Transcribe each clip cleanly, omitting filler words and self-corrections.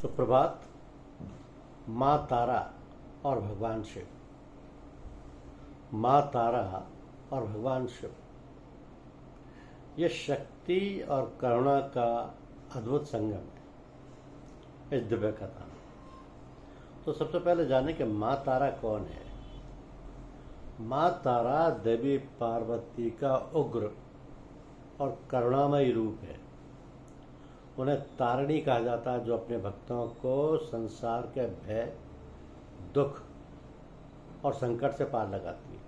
सुप्रभात। माँ तारा और भगवान शिव। माँ तारा और भगवान शिव, ये शक्ति और करुणा का अद्भुत संगम है इस दिव्य कथा में। तो सबसे पहले जाने कि माँ तारा कौन है। माँ तारा देवी पार्वती का उग्र और करुणामयी रूप है। उन्हें तारिणी कहा जाता है, जो अपने भक्तों को संसार के भय, दुख और संकट से पार लगाती है।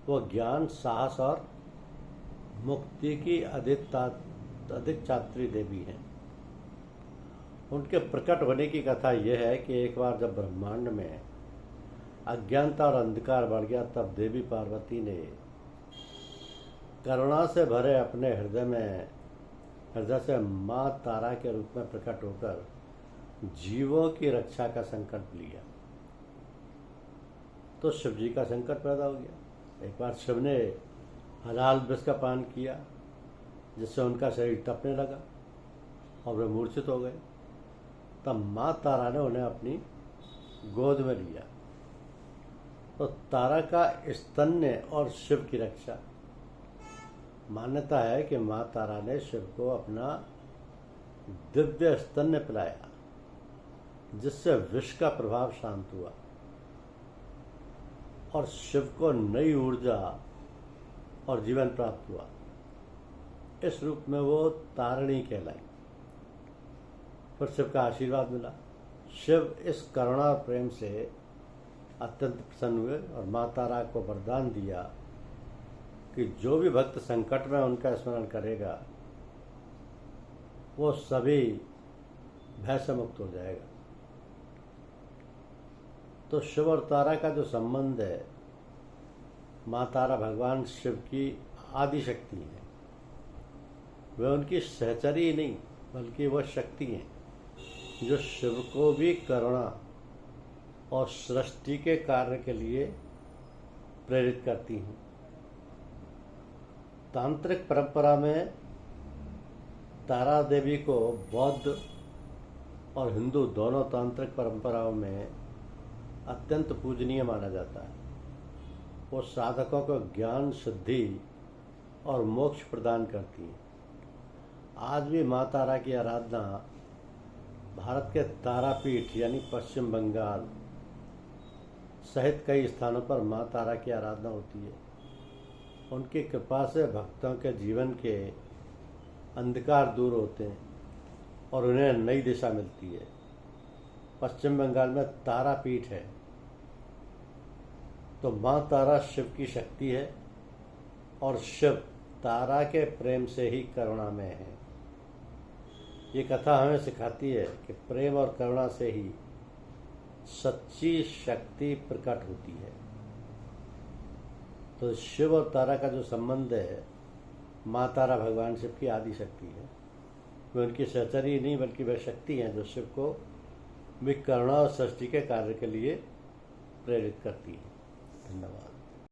वो ज्ञान, साहस और मुक्ति की अधिक चात्री देवी हैं। उनके प्रकट होने की कथा यह है कि एक बार जब ब्रह्मांड में अज्ञानता और अंधकार बढ़ गया, तब देवी पार्वती ने करुणा से भरे अपने हृदय से माँ तारा के रूप में प्रकट होकर जीवों की रक्षा का संकल्प लिया। तो शिव जी का संकट पैदा हो गया। एक बार शिव ने हलाल विष का पान किया, जिससे उनका शरीर तपने लगा और वे मूर्छित हो गए। तब माँ तारा ने उन्हें अपनी गोद में लिया। तो तारा का स्तन्य और शिव की रक्षा। मान्यता है कि माँ तारा ने शिव को अपना दिव्य स्तन्य पिलाया, जिससे विष का प्रभाव शांत हुआ और शिव को नई ऊर्जा और जीवन प्राप्त हुआ। इस रूप में वो तारिणी कहलाई। फिर शिव का आशीर्वाद मिला। शिव इस करुणा और प्रेम से अत्यंत प्रसन्न हुए और माँ तारा को वरदान दिया कि जो भी भक्त संकट में उनका स्मरण करेगा, वो सभी भय से मुक्त हो जाएगा। तो शिव और तारा का जो संबंध है, माँ तारा भगवान शिव की आदि शक्ति है। वे उनकी सहचरी ही नहीं, बल्कि वह शक्ति हैं जो शिव को भी करुणा और सृष्टि के कार्य के लिए प्रेरित करती हैं। तांत्रिक परंपरा में तारा देवी को बौद्ध और हिंदू दोनों तांत्रिक परंपराओं में अत्यंत पूजनीय माना जाता है। वो साधकों को ज्ञान, सिद्धि और मोक्ष प्रदान करती है। आज भी माँ तारा की आराधना भारत के तारापीठ यानी पश्चिम बंगाल सहित कई स्थानों पर माँ तारा की आराधना होती है। उनकी कृपा से भक्तों के जीवन के अंधकार दूर होते हैं और उन्हें नई दिशा मिलती है। पश्चिम बंगाल में तारापीठ है। तो माँ तारा शिव की शक्ति है और शिव तारा के प्रेम से ही करुणा में है। ये कथा हमें सिखाती है कि प्रेम और करुणा से ही सच्ची शक्ति प्रकट होती है। तो शिव और तारा का जो संबंध है, माँ तारा भगवान शिव की आदि शक्ति है। वे उनकी सहचरी नहीं, बल्कि वे शक्ति हैं जो शिव को भी करुणा और सृष्टि के कार्य के लिए प्रेरित करती है। धन्यवाद।